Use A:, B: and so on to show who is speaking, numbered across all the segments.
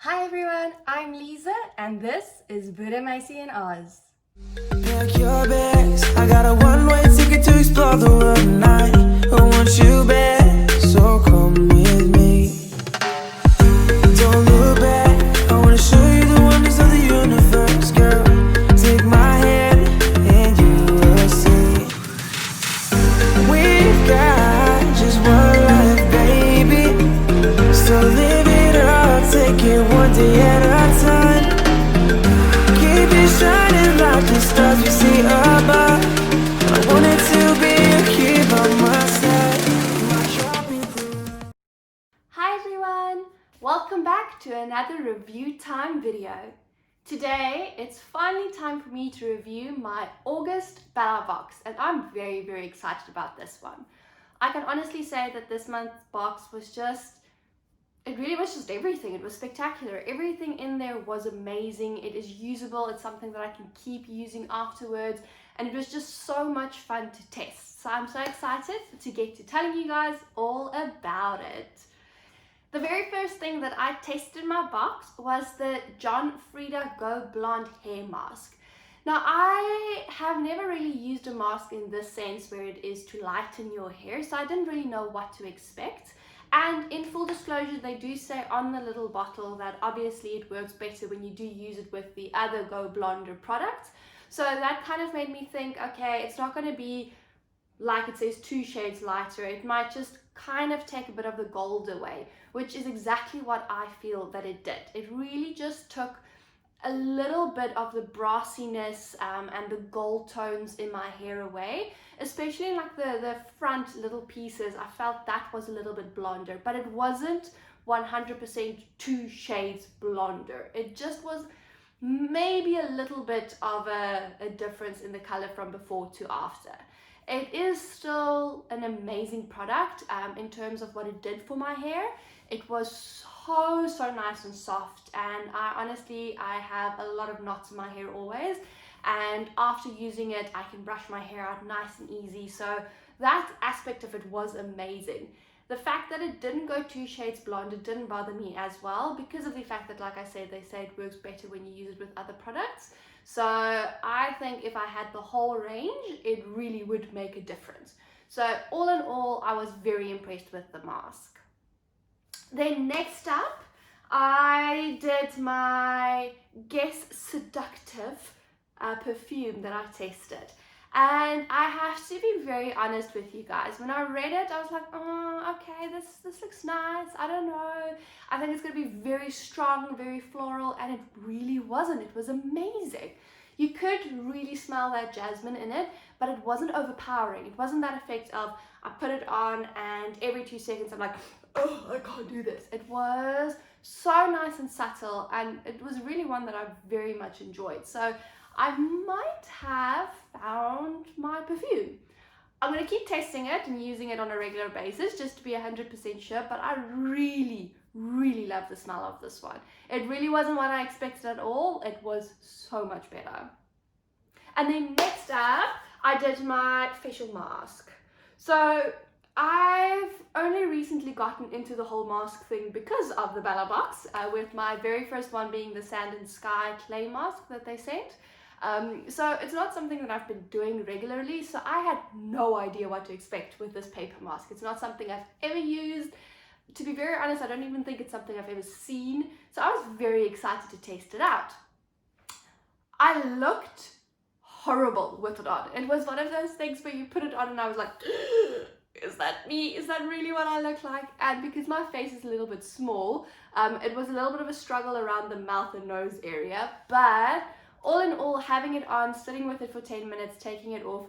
A: Hi everyone, I'm Lisa and this is Buddha Macy in Oz.
B: Pack your bags. I got a one-way ticket to explore the world tonight. I want you back, so come with me. Don't look back. I wanna show you the wonders of the universe, girl. Take my hand and you will see. We've got just one life, baby. So live it up, take it one day at a time. Keep it shining like the stars we see above. I want it to be a key by my side.
A: Hi everyone, welcome back to another review time video. Today it's finally time for me to review my August Bellabox and I'm very excited about this one. I can honestly say that this month's box was just everything. It was spectacular. Everything in there was amazing. It is usable. It's something that I can keep using afterwards. And it was just so much fun to test. So I'm so excited to get to telling you guys all about it. The very first thing that I tested in my box was the John Frieda Go Blonde Hair Mask. Now, I have never really used a mask in this sense where it is to lighten your hair, so I didn't really know what to expect. And in full disclosure, they do say on the little bottle that obviously it works better when you do use it with the other Go Blonder products. So that kind of made me think, okay, it's not going to be like it says 2 shades lighter. It might just kind of take a bit of the gold away, which is exactly what I feel that it did. It really just took a little bit of the brassiness and the gold tones in my hair away, especially like the front little pieces. I felt that was a little bit blonder, but it wasn't 100% 2 shades blonder. It just was maybe a little bit of a difference in the color from before to after. It is still an amazing product in terms of what it did for my hair. It was so nice and soft, and I have a lot of knots in my hair always, and after using it I can brush my hair out nice and easy, so that aspect of it was amazing. The fact that it didn't go 2 shades blonde, it didn't bother me as well, because of the fact that, like I said, they say it works better when you use it with other products. So I think if I had the whole range, it really would make a difference. So all in all, I was very impressed with the mask. Then next up, I did my Guess Seductive perfume that I tested. And I have to be very honest with you guys. When I read it, I was like, oh, okay, this looks nice. I don't know. I think it's going to be very strong, very floral, and it really wasn't. It was amazing. You could really smell that jasmine in it, but it wasn't overpowering. It wasn't that effect of I put it on and every 2 seconds I'm like, oh, I can't do this. It was so nice and subtle, and it was really one that I very much enjoyed. So I might have found my perfume. I'm going to keep testing it and using it on a regular basis just to be 100% sure, but I really love the smell of this one. It really wasn't what I expected at all. It was so much better. And then next up, I did my facial mask. So I've only recently gotten into the whole mask thing because of the Bellabox, with my very first one being the Sand and Sky clay mask that they sent. So it's not something that I've been doing regularly, so I had no idea what to expect with this paper mask. It's not something I've ever used. To be very honest, I don't even think it's something I've ever seen, so I was very excited to test it out. I looked horrible with it on. It was one of those things where you put it on and I was like, is that me? Is that really what I look like? And because my face is a little bit small, it was a little bit of a struggle around the mouth and nose area, but all in all, having it on, sitting with it for 10 minutes, taking it off,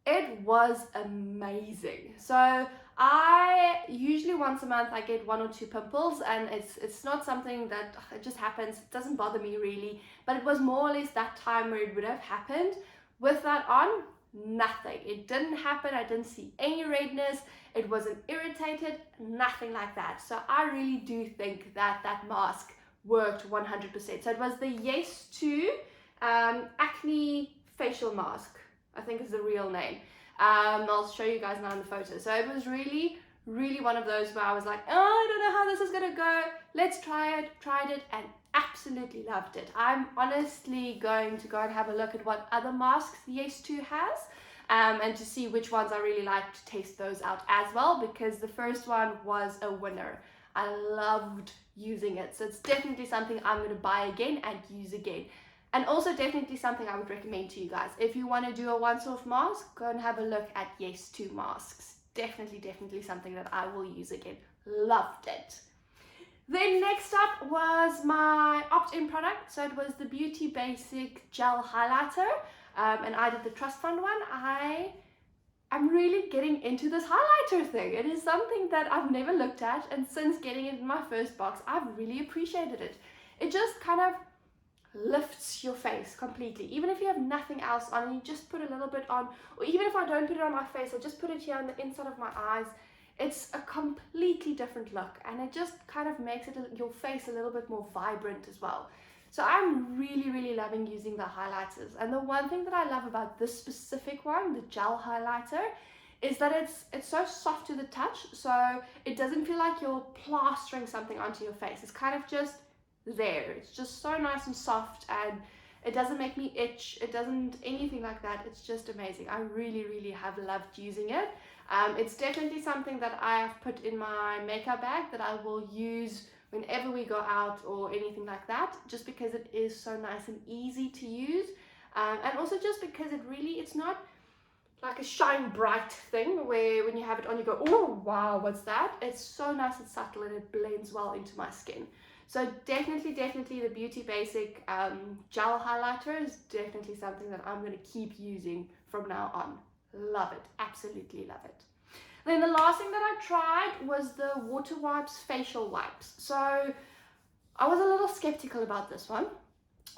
A: it was amazing. So I usually once a month I get 1 or 2 pimples, and it's not something that it just happens. It doesn't bother me really, but it was more or less that time where it would have happened. With that on, nothing. It didn't happen. I didn't see any redness. It wasn't irritated, nothing like that. So I really do think that that mask worked 100%. So it was the Yes to Acne Facial Mask, I think is the real name. I'll show you guys now in the photo. So it was really really one of those where I was like, oh, I don't know how this is gonna go. Let's try it. Tried it and absolutely loved it. I'm honestly going to go and have a look at what other masks Yes 2 has. And to see which ones I really like, to test those out as well, because the first one was a winner. I loved using it, so it's definitely something I'm going to buy again and use again. And also definitely something I would recommend to you guys. If you want to do a once-off mask, go and have a look at Yes 2 masks. Definitely something that I will use again. Loved it. Then next up was my opt-in product. So it was the Beauty Basic Gel Highlighter. And I did the Trust Fund one. I'm really getting into this highlighter thing. It is something that I've never looked at, and since getting it in my first box, I've really appreciated it. It just kind of lifts your face completely. Even if you have nothing else on and you just put a little bit on, or even if I don't put it on my face, I just put it here on the inside of my eyes, it's a completely different look, and it just kind of makes your face a little bit more vibrant as well. So I'm really loving using the highlighters. And the one thing that I love about this specific one, the gel highlighter, is that it's so soft to the touch, so it doesn't feel like you're plastering something onto your face. It's kind of just there. It's just so nice and soft, and it doesn't make me itch. It doesn't anything like that. It's just amazing. I really have loved using it. It's definitely something that I have put in my makeup bag that I will use whenever we go out or anything like that, just because it is so nice and easy to use, and also just because it's not like a shine bright thing where when you have it on you go, oh wow, what's that? It's so nice and subtle, and it blends well into my skin. So definitely the Beauty Basic gel highlighter is definitely something that I'm going to keep using from now on. Love it, absolutely love it. Then the last thing that I tried was the Water Wipes facial wipes. So I was a little skeptical about this one,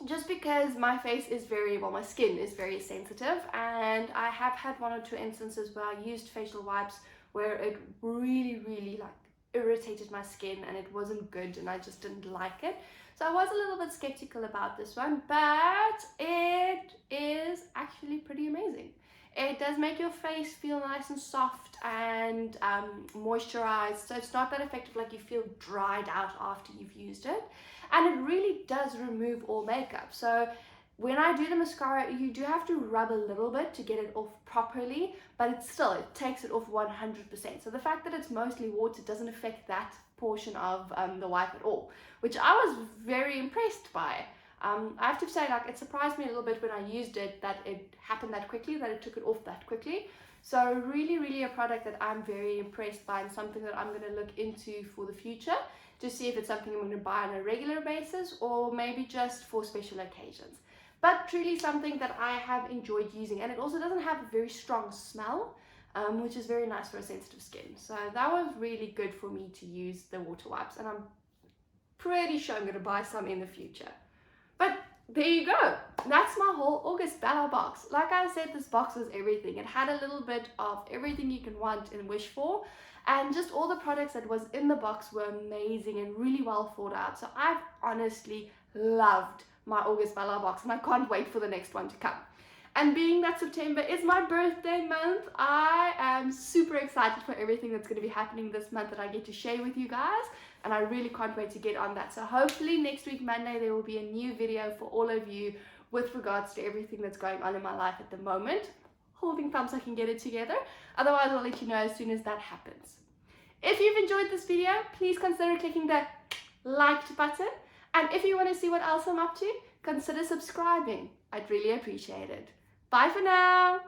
A: just because my face is my skin is very sensitive, and I have had one or two instances where I used facial wipes where it really like irritated my skin and it wasn't good, and I just didn't like it. So I was a little bit skeptical about this one, but it is actually pretty amazing. It does make your face feel nice and soft and moisturized, so it's not that effective like you feel dried out after you've used it, and it really does remove all makeup. So when I do the mascara, you do have to rub a little bit to get it off properly, but it takes it off 100%. So the fact that it's mostly water doesn't affect that portion of the wipe at all, which I was very impressed by. I have to say, like, it surprised me a little bit when I used it that it happened that quickly, that it took it off that quickly. So really a product that I'm very impressed by, and something that I'm going to look into for the future to see if it's something I'm going to buy on a regular basis or maybe just for special occasions. But truly something that I have enjoyed using, and it also doesn't have a very strong smell, which is very nice for a sensitive skin. So that was really good for me to use the water wipes, and I'm pretty sure I'm going to buy some in the future. But there you go. That's my whole August Bellabox. Like I said, this box was everything. It had a little bit of everything you can want and wish for, and just all the products that was in the box were amazing and really well thought out. So I've honestly loved my August Bellabox, and I can't wait for the next one to come. And being that September is my birthday month, I am super excited for everything that's going to be happening this month that I get to share with you guys, and I really can't wait to get on that. So hopefully next week Monday there will be a new video for all of you with regards to everything that's going on in my life at the moment. Holding thumbs I can get it together. Otherwise I'll let you know as soon as that happens. If you've enjoyed this video, please consider clicking the liked button, and if you want to see what else I'm up to, consider subscribing. I'd really appreciate it. Bye for now.